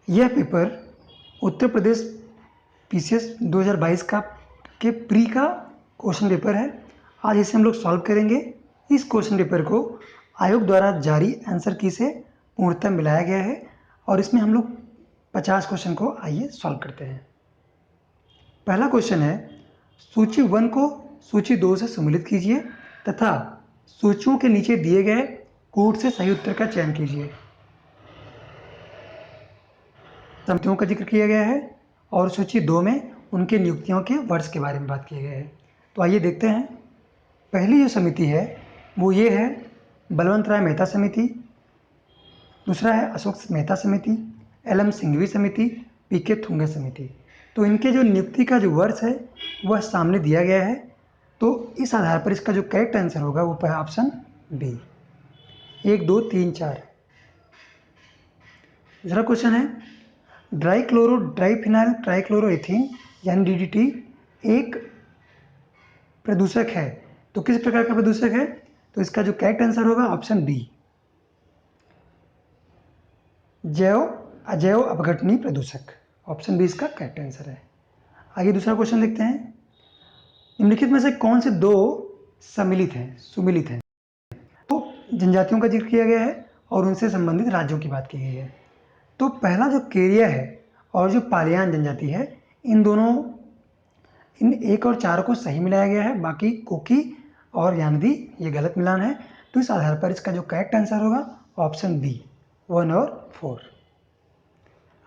यह paper Uttar Pradesh PCS 2022 का के प्री का क्वेश्चन पेपर है। आज इसे हम लोग सॉल्व करेंगे। इस क्वेश्चन पेपर को आयोग द्वारा जारी आंसर की से पूर्णतः मिलाया गया है और इसमें हम लोग 50 क्वेश्चन को आइए सॉल्व करते हैं। पहला क्वेश्चन है, सूची 1 को सूची 2 से सम्मिलित कीजिए तथा सूचियों के नीचे दिए गए कोड से सही उत्तर का चयन कीजिए। समितियों का जिक्र किया गया है और सूची 2 में उनके नियुक्तियों के वर्ष के बारे में बात किया गया है। तो आइए देखते हैं। पहली जो समिति है वो ये है बलवंत राय मेहता समिति, दूसरा है अशोक मेहता समिति, LM सिंघवी समिति, PK थुंगे समिति। तो इनके जो नियुक्ति का जो वर्ष है वह सामने दिया गया है। तो इस आधार पर इसका जो करेक्ट आंसर होगा वो ऑप्शन बी, 1 2 3 4। दूसरा क्वेश्चन है, डाइक्लोरो डाइफिनाइल ट्राइक्लोरोएथीन यानी DDT एक प्रदूषक है। तो किस प्रकार का प्रदूषक है? तो इसका जो करेक्ट आंसर होगा ऑप्शन बी, जैव अजैव अपघटनीय प्रदूषक। ऑप्शन बी इसका करेक्ट आंसर है। आइए दूसरा क्वेश्चन देखते हैं। निम्नलिखित में से कौन से दो सुमिलित हैं? तो जनजातियों का जिक्र किया गया है और उनसे संबंधित राज्यों की बात की गई है। तो पहला जो केरिया है और जो पालियान जनजाति है, इन 1 और 4 को सही मिलाया गया है, बाकी कुकी और यानदी ये गलत मिलान है। तो इस आधार पर इसका जो करेक्ट आंसर होगा ऑप्शन बी, 1 और 4।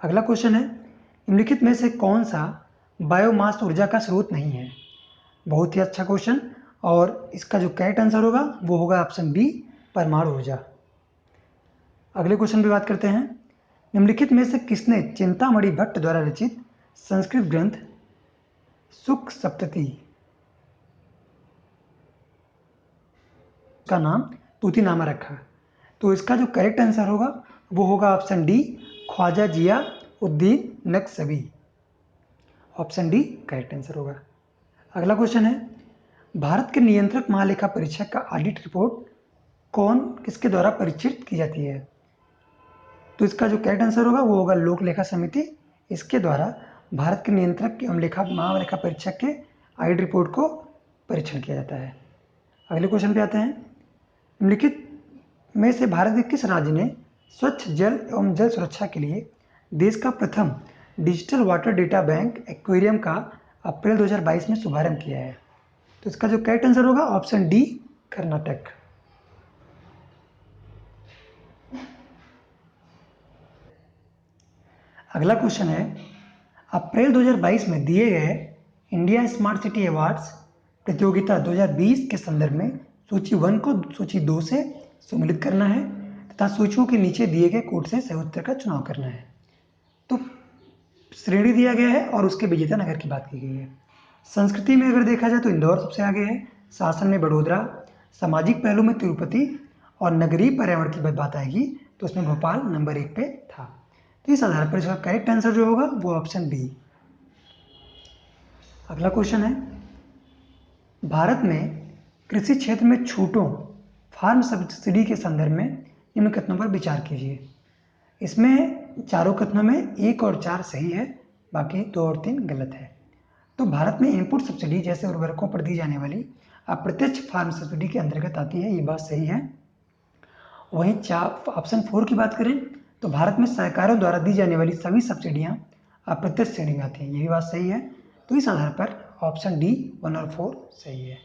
अगला क्वेश्चन है, निम्नलिखित में से कौन सा बायोमास ऊर्जा का स्रोत नहीं है? बहुत ही अच्छा क्वेश्चन और इसका जो करेक्ट आंसर होगा वो होगा ऑप्शन बी, परमाणु ऊर्जा। अगले क्वेश्चन पे बात करते हैं। निम्नलिखित में से किसने चिंतामणि भट्ट द्वारा रचित संस्कृत ग्रंथ सुख सप्तती का नाम तूतीनामा रखा? तो इसका जो करेक्ट आंसर होगा वो होगा option D, Khwaja Ziauddin Naqshbi. Option D correct answer होगा। अगला क्वेश्चन है, भारत के नियंत्रक महालेखा परीक्षक का ऑडिट रिपोर्ट किसके द्वारा परीक्षित की जाती है? तो इसका जो करेक्ट आंसर होगा वो होगा लोक लेखा समिति। इसके द्वारा भारत के नियंत्रक एवं महालेखा परीक्षक के ऑडिट रिपोर्ट को परीक्षण किया जाता है। अगले क्वेश्चन पे आते हैं। निम्नलिखित में से भारत के किस राज्य ने स्वच्छ जल एवं जल सुरक्षा के लिए देश का प्रथम digital water data bank aquarium का अप्रैल 2022 में शुभारंभ किया है? तो इसका जो करेक्ट आंसर होगा ऑप्शन डी, कर्नाटक। अगला क्वेश्चन है, अप्रैल 2022 में दिए गए इंडिया स्मार्ट सिटी अवार्ड्स प्रतियोगिता 2020 के संदर्भ में सूची 1 को सूची 2 से सम्मिलित करना है तथा सूचियों के नीचे दिए गए कोड से सही उत्तर का चुनाव करना है। तो श्रेणी दिया गया है और उसके विजेता नगर की बात की गई है। संस्कृति में अगर देखा जाए तो इंदौर सबसे आगे है, शासन में बड़ोदरा, सामाजिक पहलू में तिरुपति और नगरीय पर्यावरण की बात आएगी तो उसमें भोपाल नंबर 1 पे था। तो इस आधार पर इसका करेक्ट आंसर जो होगा वो ऑप्शन बी। अगला क्वेश्चन है, भारत में कृषि क्षेत्र में छूटों फार्म सब्सिडी के संदर्भ में निम्न कथनों पर विचार कीजिए। इसमें चारों कथनों में 1 और 4 सही है, बाकी 2 और 3 गलत है। तो भारत में इनपुट सब्सिडी जैसे उर्वरकों पर दी जाने वाली अप्रत्यक्ष फार्म सब्सिडी के अंतर्गत आती है, ये बात सही है। वहीं ऑप्शन 4 की बात करें तो भारत में सरकारों द्वारा दी जाने वाली सभी सब्सिडियां अप्रत्यक्ष श्रेणी में आती हैं, ये भी बात सही है। तो इस आधार पर ऑप्शन डी, 1 और 4 सही है।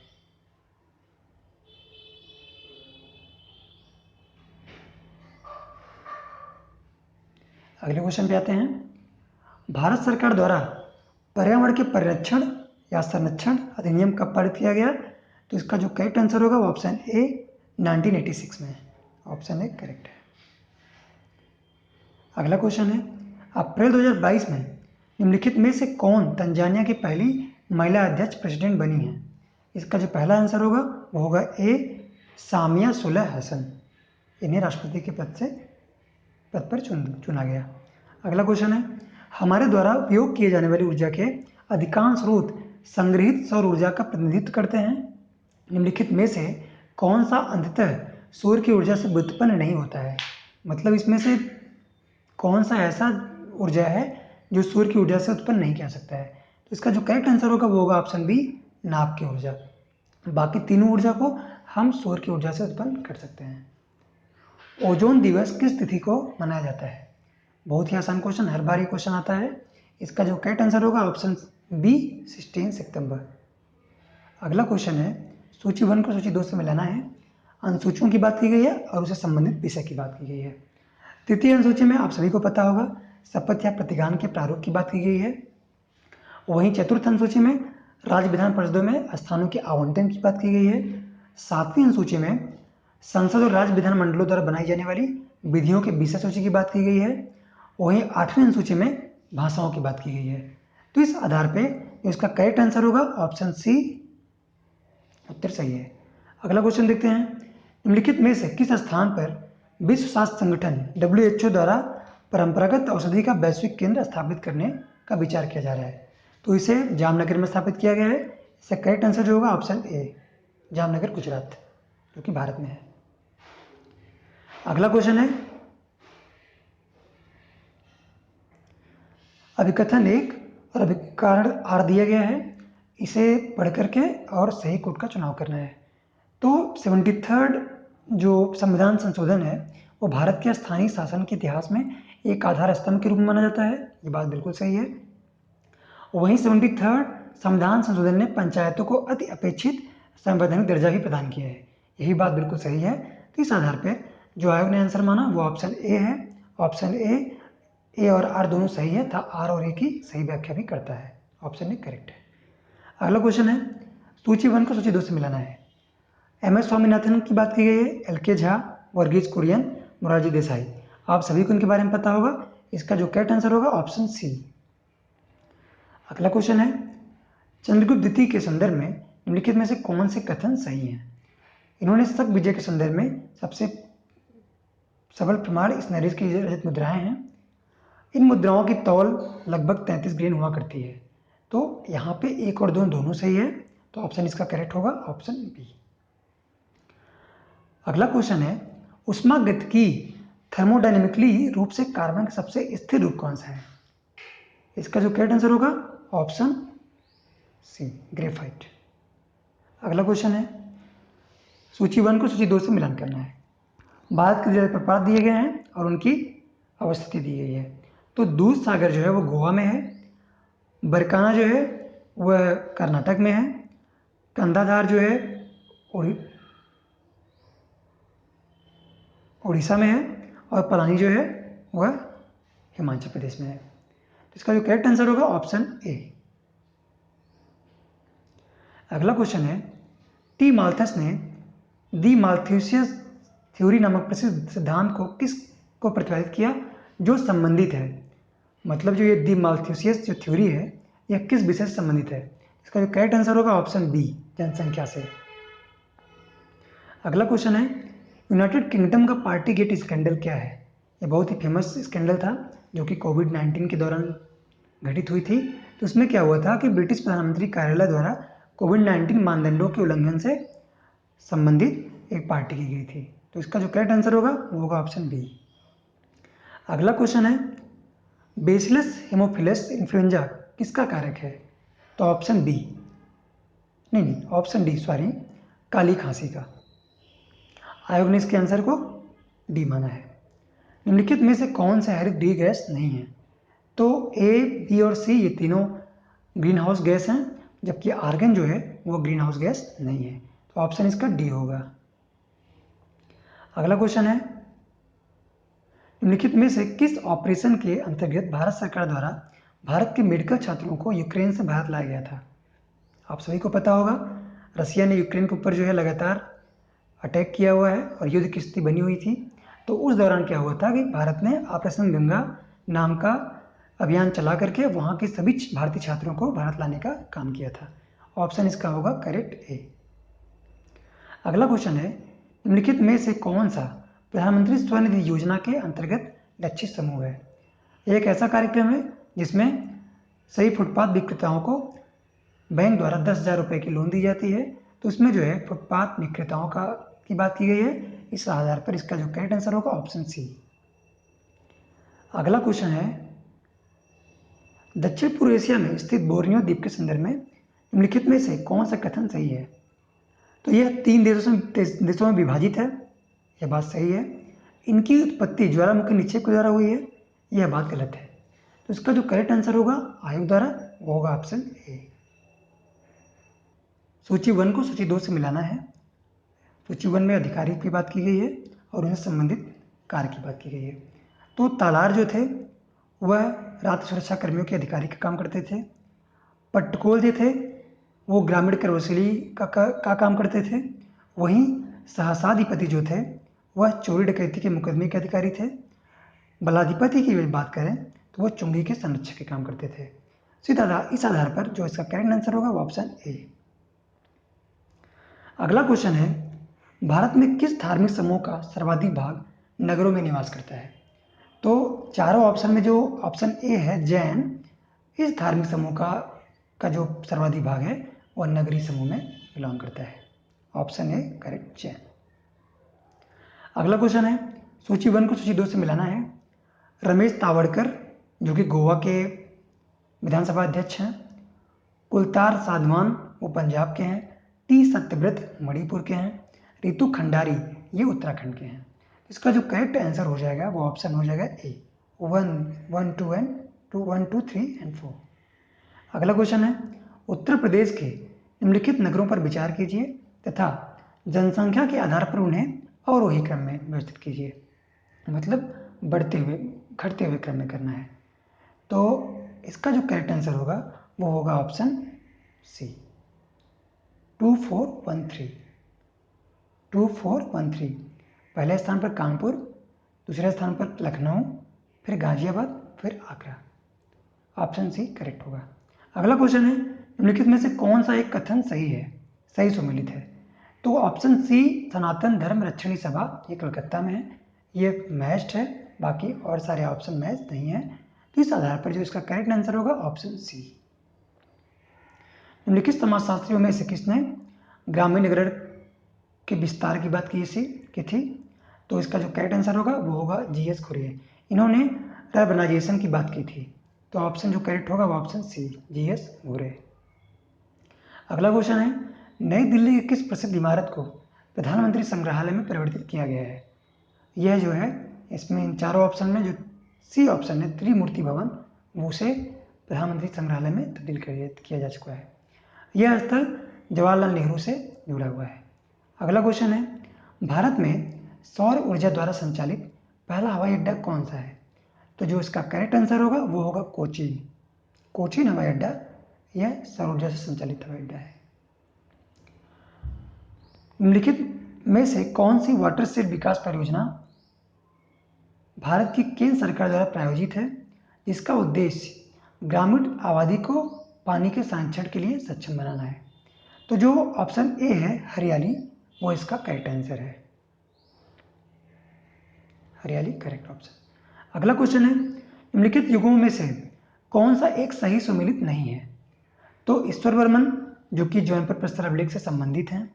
अगले क्वेश्चन पे आते हैं। भारत सरकार द्वारा पर्यावरण के परिरक्षण या संरक्षण अधिनियम कब पारित किया गया? तो इसका जो करेक्ट आंसर होगा वो ऑप्शन ए, 1986 में। ऑप्शन ए करेक्ट है। अगला क्वेश्चन है, अप्रैल 2022 में निम्नलिखित में से कौन तंजानिया की पहली महिला अध्यक्ष प्रेसिडेंट बनी है? इसका जो पहला आंसर होगा वो होगा ए, सामिया सुलह हसन। इन्हें राष्ट्रपति के पद पर चुना गया। अगला क्वेश्चन है, हमारे द्वारा उपयोग किए जाने वाली ऊर्जा के अधिकांश स्रोत संग्रहित सौर ऊर्जा का प्रतिनिधित्व करते हैं। निम्नलिखित में से कौन सा अंततः सूर्य की ऊर्जा से व्युत्पन्न नहीं होता है? मतलब इसमें से कौन सा ऐसा ऊर्जा है जो सूर्य की ऊर्जा से उत्पन्न नहीं किया जा सकता है। तो इसका जो करेक्ट आंसर होगा वो होगा ऑप्शन बी, नाभ की ऊर्जा। बाकी तीनों ऊर्जा को हम सूर्य की ऊर्जा से उत्पन्न कर सकते हैं। ओजोन दिवस किस तिथि को मनाया जाता है? बहुत ही आसान क्वेश्चन, हर बार ये क्वेश्चन आता है। इसका जो करेक्ट आंसर होगा ऑप्शन बी, 16 सितंबर। अगला क्वेश्चन है, सूची 1 को सूची 2 से मिलाना है। अनुसूचियों की बात की गई है और उससे संबंधित विषय की बात की गई है। तृतीय अनुसूची में आप सभी को पता होगा शपथ या प्रतिज्ञान के प्रारूप की बात की गई है। वहीं चतुर्थ अनुसूची में राज्य विधान परिषदों में स्थानों के आवंटन की बात की गई है। सातवीं अनुसूची में संसद और राज्य विधान मंडलों द्वारा बनाई जाने वाली विधियों के विषय सूची की बात की गई है। वहीं आठवीं अनुसूची में भाषाओं की बात की गई है। तो इस आधार पर इसका करेक्ट आंसर होगा ऑप्शन सी, उत्तर सही है। अगला क्वेश्चन देखते हैं, निम्नलिखित में से किस स्थान पर विश्व स्वास्थ्य संगठन WHO द्वारा परंपरागत औषधि का वैश्विक केंद्र स्थापित करने का विचार किया जा रहा है? तो इसे जामनगर में स्थापित किया गया है। इसका करेक्ट आंसर जो होगा ऑप्शन ए, जामनगर गुजरात, जो कि भारत में है। अगला क्वेश्चन है, अभिकथन 1 और अभिकारण R दिया गया है, इसे पढ़ करके और सही कोड का चुनाव करना है। तो 73rd जो संविधान संशोधन है वो भारत के स्थानीय शासन के इतिहास में एक आधार स्तंभ के रूप में माना जाता है, ये बात बिल्कुल सही है। वहीं 73rd संविधान संशोधन ने पंचायतों को अति अपेक्षित संवैधानिक दर्जा भी प्रदान किया है, यही बात बिल्कुल सही है। तो इस आधार पर जो आयोग ने आंसर माना वो ऑप्शन ए है। ऑप्शन ए और आर दोनों सही है था, आर और ए की सही व्याख्या भी करता है, ऑप्शन ए करेक्ट है। अगला क्वेश्चन है, सूची 1 को सूची 2 से मिलाना है। MS स्वामीनाथन की बात की गई है, LK झा, वर्गीज कुरियन, मोरारजी देसाई, आप सभी को इनके बारे में पता होगा। इसका जो करेक्ट आंसर होगा ऑप्शन सी। अगला क्वेश्चन है, चंद्रगुप्त द्वितीय के संदर्भ में निम्नलिखित में से कौन से कथन सही हैं? इन्होंने शक विजय के संदर्भ में सबसे सबल प्रमाण इस नरेश की रचित मुद्राएं हैं। इन मुद्राओं की तौल लगभग 33 ग्रेन हुआ करती है। तो यहाँ पे 1 और 2 दोनों सही है, तो ऑप्शन इसका करेक्ट होगा ऑप्शन बी। अगला क्वेश्चन है, ऊष्मागतिकी थर्मोडायनेमिकली रूप से कार्बन का सबसे स्थिर रूप कौन सा है? इसका जो करेक्ट आंसर होगा ऑप्शन सी, ग्रेफाइट। अगला क्वेश्चन है, सूची 1 को सूची 2 से मिलान करना है। भारत के जल प्रपात दिए गए हैं और उनकी अवस्थिति दी गई है। तो दूध सागर जो है वो गोवा में है, बरकाना जो है वह कर्नाटक में है, कंधाधार जो है उड़ीसा में है और पलानी जो है वह हिमाचल प्रदेश में है। तो इसका जो करेक्ट आंसर होगा ऑप्शन ए। अगला क्वेश्चन है, टी माल्थस ने दी माल्थुसियस थ्योरी नामक प्रसिद्ध सिद्धांत को किसको प्रतिपादित किया जो संबंधित है? मतलब जो ये दी माल्थुसियस जो थ्योरी है यह किस विषय से संबंधित है? इसका जो करेक्ट आंसर होगा ऑप्शन बी, जनसंख्या से। अगला क्वेश्चन है, यूनाइटेड किंगडम का पार्टी गेट स्कैंडल क्या है? ये बहुत ही फेमस स्कैंडल था जो कि कोविड-19 के दौरान घटित हुई थी। तो उसमें क्या हुआ था कि ब्रिटिश प्रधानमंत्री कार्यालय द्वारा कोविड-19 मानदंडों के उल्लंघन से संबंधित एक पार्टी की गई थी। तो इसका जो करेक्ट आंसर होगा वो होगा ऑप्शन बी। अगला क्वेश्चन है, बेसिलस हेमोफिलस इन्फ्लुएंजा किसका कारक है? तो ऑप्शन बी, नहीं ऑप्शन डी सॉरी, काली खांसी का। आयोग ने इसके आंसर को डी माना है। निम्नलिखित में से कौन सा हरित गृह गैस नहीं है? तो ए, बी और सी ये तीनों ग्रीन हाउस गैस हैं, जबकि आर्गन जो है वो ग्रीन हाउस गैस नहीं है। तो ऑप्शन इसका डी होगा। अगला क्वेश्चन है, निम्नलिखित में से किस ऑपरेशन के अंतर्गत भारत सरकार द्वारा भारत के मेडिकल छात्रों को यूक्रेन से भारत लाया गया था? आप सभी को पता होगा रसिया ने यूक्रेन के ऊपर जो है लगातार अटैक किया हुआ है और युद्ध की स्थिति बनी हुई थी। तो उस दौरान क्या हुआ था कि भारत ने ऑपरेशन गंगा नाम का अभियान चला करके वहाँ के सभी भारतीय छात्रों को भारत लाने का काम किया था। ऑप्शन इसका होगा करेक्ट ए। अगला क्वेश्चन है, निम्नलिखित में से कौन सा प्रधानमंत्री स्वनिधि योजना के अंतर्गत लक्षित समूह है? एक ऐसा कार्यक्रम है जिसमें सही फुटपाथ विक्रेताओं को बैंक द्वारा 10,000 रुपये की लोन दी जाती है। तो उसमें जो है फुटपाथ विक्रेताओं की बात की गई है। इस आधार पर इसका जो करेक्ट आंसर होगा ऑप्शन सी। अगला क्वेश्चन है, दक्षिण पूर्व एशिया में स्थित बोर्नियो द्वीप के संदर्भ में निम्नलिखित में से कौन सा कथन सही है? तो यह 3 देशों में विभाजित है, यह बात सही है। इनकी उत्पत्ति ज्वालामुखी निक्षेप के द्वारा हुई है, यह बात गलत है। तो इसका जो करेक्ट आंसर होगा आयोग द्वारा, वो होगा ऑप्शन ए। सूची 1 को सूची 2 से मिलाना है। सूची 1 में अधिकारी की बात की गई है और उनसे संबंधित कार्य की बात की गई है। तो तालार जो थे वह रात सुरक्षा कर्मियों के अधिकारी का काम करते थे। पट्टकोल जो थे वो ग्रामीण कर वसूली का काम करते थे। वहीं सहसाधिपति जो थे वह चोरी डकैती के मुकदमे के अधिकारी थे। बलाधिपति की बात करें तो वह चुंगी के संरक्षक के काम करते थे। इस आधार पर जो इसका करेक्ट आंसर होगा वो ऑप्शन ए। अगला क्वेश्चन है, भारत में किस धार्मिक समूह का सर्वाधिक भाग नगरों में निवास करता है? तो चारों ऑप्शन में जो ऑप्शन ए है जैन, इस धार्मिक समूह का जो सर्वाधिक भाग है वह नगरीय समूह में बिलोंग करता है। Option A correct Jain. अगला क्वेश्चन है, सूची 1 को सूची 2 से मिलाना है। रमेश तावड़कर जो कि गोवा के विधानसभा अध्यक्ष हैं, कुलतार साधवान वो पंजाब के हैं, टी सत्यव्रत मणिपुर के हैं, रितु खंडारी ये उत्तराखंड के हैं। इसका जो करेक्ट आंसर हो जाएगा वो ऑप्शन हो जाएगा ए, 1, 2, 3 एंड 4। अगला क्वेश्चन है, उत्तर प्रदेश के निम्नलिखित नगरों पर विचार कीजिए तथा जनसंख्या के आधार पर उन्हें अवरोही क्रम में व्यवस्थित कीजिए, मतलब बढ़ते हुए घटते हुए क्रम में करना है। तो इसका जो करेक्ट आंसर होगा वो होगा ऑप्शन सी, 2, 4, 1, 3। 2, 4, 1, 3। पहले स्थान पर कानपुर, दूसरे स्थान पर लखनऊ, फिर गाजियाबाद, फिर आगरा। ऑप्शन सी करेक्ट होगा। अगला क्वेश्चन है, निम्नलिखित में से कौन सा एक कथन सही है, सही सुमेलित है? तो ऑप्शन सी सनातन धर्म रक्षणी सभा, ये कलकत्ता में है, ये मैच्ड है, बाकी और सारे ऑप्शन मैच नहीं है। तो इस आधार पर जो इसका करेक्ट आंसर होगा ऑप्शन सी। निम्नलिखित समाजशास्त्रियों में से किसने ग्रामीण नगर के विस्तार की बात की थी? तो इसका जो करेक्ट आंसर होगा वो होगा जीएस खुरे। इन्होंने अर्बनाइजेशन की बात की थी। तो ऑप्शन जो करेक्ट होगा वो ऑप्शन सी, जीएस खुरे। अगला क्वेश्चन है, नई दिल्ली की किस प्रसिद्ध इमारत को प्रधानमंत्री संग्रहालय में परिवर्तित किया गया है? यह जो है इसमें इन चारों ऑप्शन में जो सी ऑप्शन है त्रिमूर्ति भवन, वो उसे प्रधानमंत्री संग्रहालय में तब्दील किया जा चुका है। यह स्थल जवाहरलाल नेहरू से जुड़ा हुआ है। अगला क्वेश्चन है, भारत में सौर ऊर्जा द्वारा संचालित पहला हवाई अड्डा कौन सा है? तो जो इसका करेक्ट आंसर होगा वो होगा कोचीन हवाई अड्डा, यह सौर ऊर्जा से संचालित हवाई अड्डा है। निम्नलिखित में से कौन सी वाटरशेड विकास परियोजना भारत की केंद्र सरकार द्वारा प्रायोजित है, जिसका उद्देश्य ग्रामीण आबादी को पानी के संरक्षण के लिए सक्षम बनाना है? तो जो ऑप्शन ए है हरियाली, वो इसका करेक्ट आंसर है। हरियाली करेक्ट ऑप्शन। अगला क्वेश्चन है, निम्नलिखित युगों में से कौन सा एक सही सुमेलित नहीं है? तो ईश्वर वर्मन जो कि जौनपुर प्रस्तर अभिलेख से संबंधित हैं,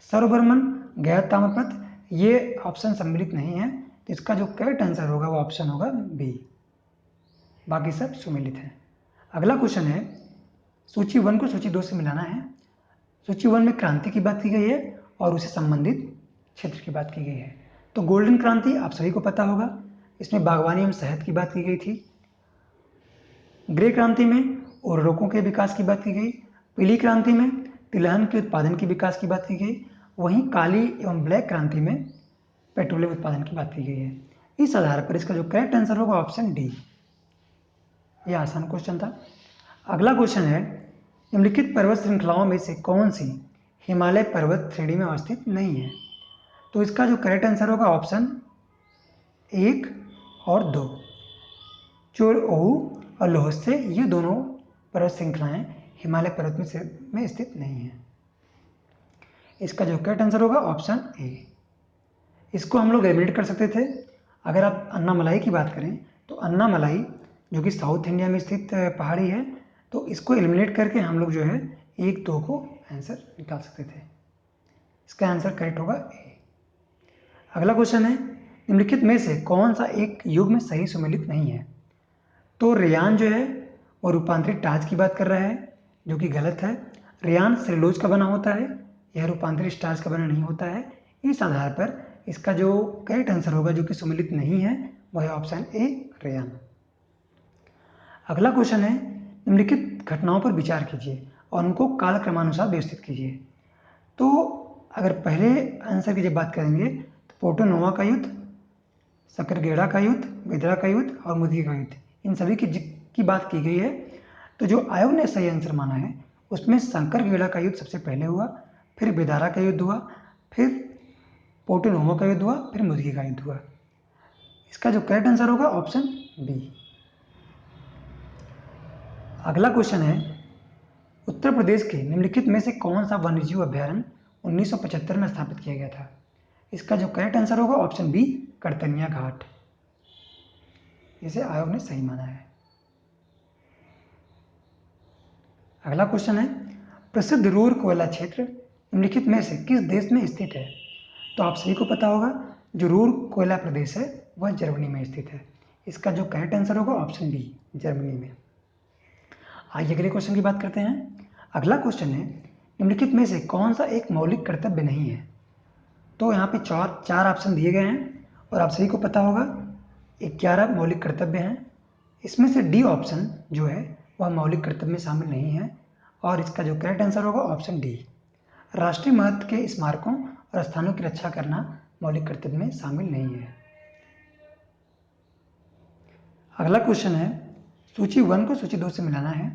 सर्ववर्मन गैर ताम्रपत्र, ये ऑप्शन सम्मिलित नहीं है। तो इसका जो करेक्ट आंसर होगा वो ऑप्शन होगा बी, बाकी सब सुमेलित हैं। अगला क्वेश्चन है, सूची 1 को सूची 2 से मिलाना है। सूची 1 में क्रांति की बात की गई है और उसे संबंधित क्षेत्र की बात की गई है। तो गोल्डन क्रांति आप सभी को पता होगा, इसमें बागवानी एवं शहद की बात की गई थी। ग्रे क्रांति में उर्वरकों के विकास की बात की गई। पीली क्रांति में तिलहन के उत्पादन के विकास की बात की गई। वहीं काली एवं ब्लैक क्रांति में पेट्रोलियम उत्पादन की बात की गई है। इस आधार पर इसका जो करेक्ट आंसर होगा ऑप्शन डी। यह आसान क्वेश्चन था। अगला क्वेश्चन है, निम्नलिखित पर्वत श्रृंखलाओं में से कौन सी हिमालय पर्वत श्रेणी में अवस्थित नहीं है? तो इसका जो करेक्ट आंसर होगा ऑप्शन 1 और 2, चोरओहू और लोहसे, ये दोनों पर्वत श्रृंखलाएं हिमालय पर्वत में स्थित नहीं है। इसका जो करेक्ट आंसर होगा ऑप्शन ए। इसको हम लोग एलिमिनेट कर सकते थे। अगर आप अन्नामलाई की बात करें तो अन्नामलाई जो कि साउथ इंडिया में स्थित पहाड़ी है, तो इसको एलिमिनेट करके हम लोग जो है 1, 2 को आंसर निकाल सकते थे। इसका आंसर करेक्ट होगा ए। अगला क्वेश्चन है, निम्नलिखित में से कौन सा एक युग में सही सुमेलित नहीं है? तो रेयान जो है वो रूपांतरित स्टार्च की बात कर रहा है, जो कि गलत है। रेयान सेलुलोज का बना होता है, यह रूपांतरित स्टार्च का बना नहीं होता है। इस आधार पर इसका जो करेक्ट आंसर होगा, जो कि सुमेलित नहीं है, वह है ऑप्शन ए रेयान। अगला क्वेश्चन है, निम्नलिखित घटनाओं पर विचार कीजिए और उनको कालक्रमानुसार व्यवस्थित कीजिए। तो अगर पहले आंसर की जब बात करेंगे तो पोर्टोनोवा का युद्ध, सकरगेड़ा का युद्ध, बेदरा का युद्ध और मुदगी का युद्ध, इन सभी की बात की गई है। तो जो आयोग ने सही आंसर माना है उसमें सकरगेड़ा का युद्ध सबसे पहले हुआ, फिर बेदारा का युद्ध हुआ, फिर पोर्टोनोवा का युद्ध हुआ, फिर मुदगी का युद्ध हुआ। इसका जो करेक्ट आंसर होगा ऑप्शन बी। अगला क्वेश्चन है, उत्तर प्रदेश के निम्नलिखित में से कौन सा वन्यजीव अभ्यारण्य 1975 में स्थापित किया गया था? इसका जो करेक्ट आंसर होगा ऑप्शन बी कड़तनिया घाट, इसे आयोग ने सही माना है। अगला क्वेश्चन है, प्रसिद्ध रूर कोयला क्षेत्र निम्नलिखित में से किस देश में स्थित है? तो आप सभी को पता होगा जो रूर कोयला प्रदेश है वह जर्मनी में स्थित है। इसका जो करेक्ट आंसर होगा ऑप्शन बी जर्मनी में। आइए अगले क्वेश्चन की बात करते हैं। अगला क्वेश्चन है, निम्नलिखित में से कौन सा एक मौलिक कर्तव्य नहीं है? तो यहाँ पे चार ऑप्शन दिए गए हैं और आप सभी को पता होगा 11 मौलिक कर्तव्य हैं। इसमें से डी ऑप्शन जो है वह मौलिक कर्तव्य में शामिल नहीं है और इसका जो करेक्ट आंसर होगा ऑप्शन डी, राष्ट्रीय महत्व के स्मारकों और स्थानों की रक्षा करना मौलिक कर्तव्य में शामिल नहीं है। अगला क्वेश्चन है, सूची 1 को सूची 2 से मिलाना है।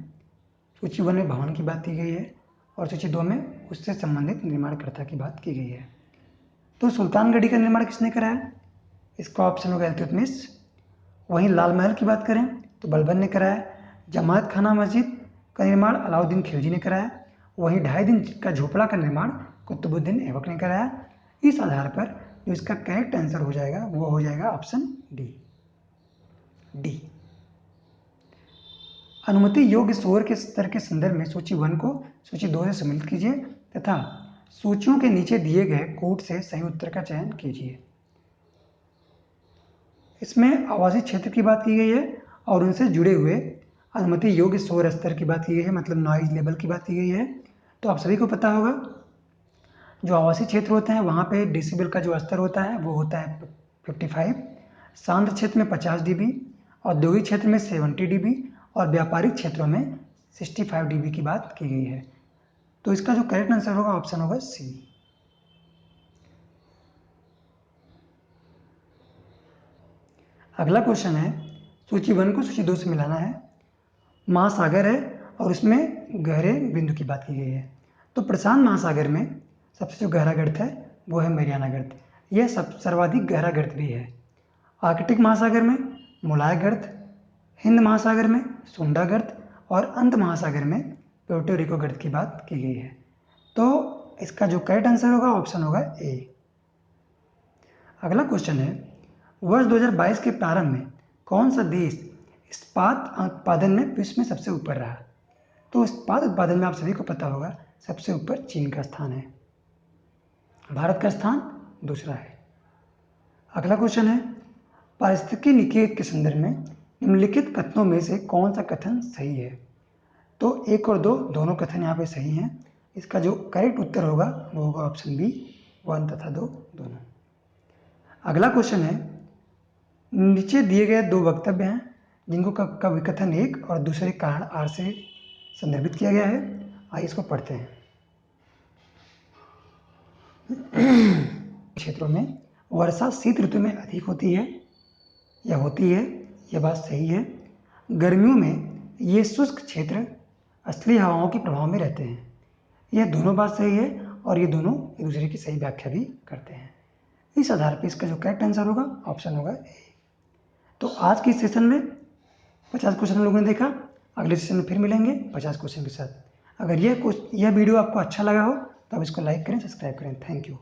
सूची 1 में भवन की बात की गई है और सूची 2 में उससे संबंधित निर्माणकर्ता की बात की गई है। तो सुल्तानगढ़ी का निर्माण किसने कराया? इसका ऑप्शन होगा इल्तुतमिश। वहीं लाल महल की बात करें तो बलबन ने कराया। जमात खाना मस्जिद का निर्माण अलाउद्दीन खिलजी ने कराया। वहीं 2.5 दिन का झोपड़ा का निर्माण कुतुबुद्दीन ऐबक ने कराया। इस आधार पर जो इसका करेक्ट आंसर हो जाएगा वो हो जाएगा ऑप्शन डी। अनुमति योग्य शोर के स्तर के संदर्भ में सूची 1 को सूची 2 से सम्मिलित कीजिए तथा सूचियों के नीचे दिए गए कूट से सही उत्तर का चयन कीजिए। इसमें आवासीय क्षेत्र की बात की गई है और उनसे जुड़े हुए अनुमति योग्य शोर स्तर की बात की गई है, मतलब नॉइज लेवल की बात की गई है। तो आप सभी को पता होगा जो आवासीय क्षेत्र होते हैं वहाँ पे डेसिबल का जो स्तर होता है वो होता है 55, शांत क्षेत्र में 50 dB, औद्योगिक क्षेत्र में 70 dB और व्यापारिक क्षेत्रों में 65 dB की बात की गई है। तो इसका जो करेक्ट आंसर होगा ऑप्शन होगा सी। अगला क्वेश्चन है, सूची 1 को सूची 2 से मिलाना है। महासागर है और उसमें गहरे बिंदु की बात की गई है। तो प्रशांत महासागर में सबसे जो गहरा गर्त है वो है मैरियाना गर्त, यह सर्वाधिक गहरा गर्त भी है। आर्कटिक महासागर में मुलाय गर्त, हिंद महासागर में सुंडा गर्त और अंत महासागर में प्यूर्टो रिको गर्त की बात की गई है। तो इसका जो करेक्ट आंसर होगा ऑप्शन होगा ए। अगला क्वेश्चन है, वर्ष 2022 के प्रारंभ में कौन सा देश इस्पात उत्पादन में विश्व में सबसे ऊपर रहा? तो इस्पात उत्पादन में आप सभी को पता होगा सबसे ऊपर चीन का स्थान है, भारत का स्थान दूसरा है। अगला क्वेश्चन है, पारिस्थितिकी निकेत के संदर्भ में निम्नलिखित कथनों में से कौन सा कथन सही है? तो 1 और 2 दोनों कथन यहाँ पे सही हैं। इसका जो करेक्ट उत्तर होगा वो होगा ऑप्शन बी, 1 तथा 2 दोनों। अगला क्वेश्चन है, नीचे दिए गए 2 वक्तव्य हैं जिनको का विकथन 1 और दूसरे कारण आर से संदर्भित किया गया है। आइए इसको पढ़ते हैं। क्षेत्रों में वर्षा शीत ऋतु में अधिक होती है, यह बात सही है। गर्मियों में ये शुष्क क्षेत्र असली हवाओं के प्रभाव में रहते हैं, यह दोनों बात सही है और ये दोनों एक दूसरे की सही व्याख्या भी करते हैं। इस आधार पर इसका जो करेक्ट आंसर होगा ऑप्शन होगा ए। तो आज की सेशन में 50 क्वेश्चन हम लोगों ने देखा। अगले सेशन में फिर मिलेंगे 50 क्वेश्चन के साथ। अगर यह वीडियो आपको अच्छा लगा हो तो आप इसको लाइक करें, सब्सक्राइब करें। Thank you.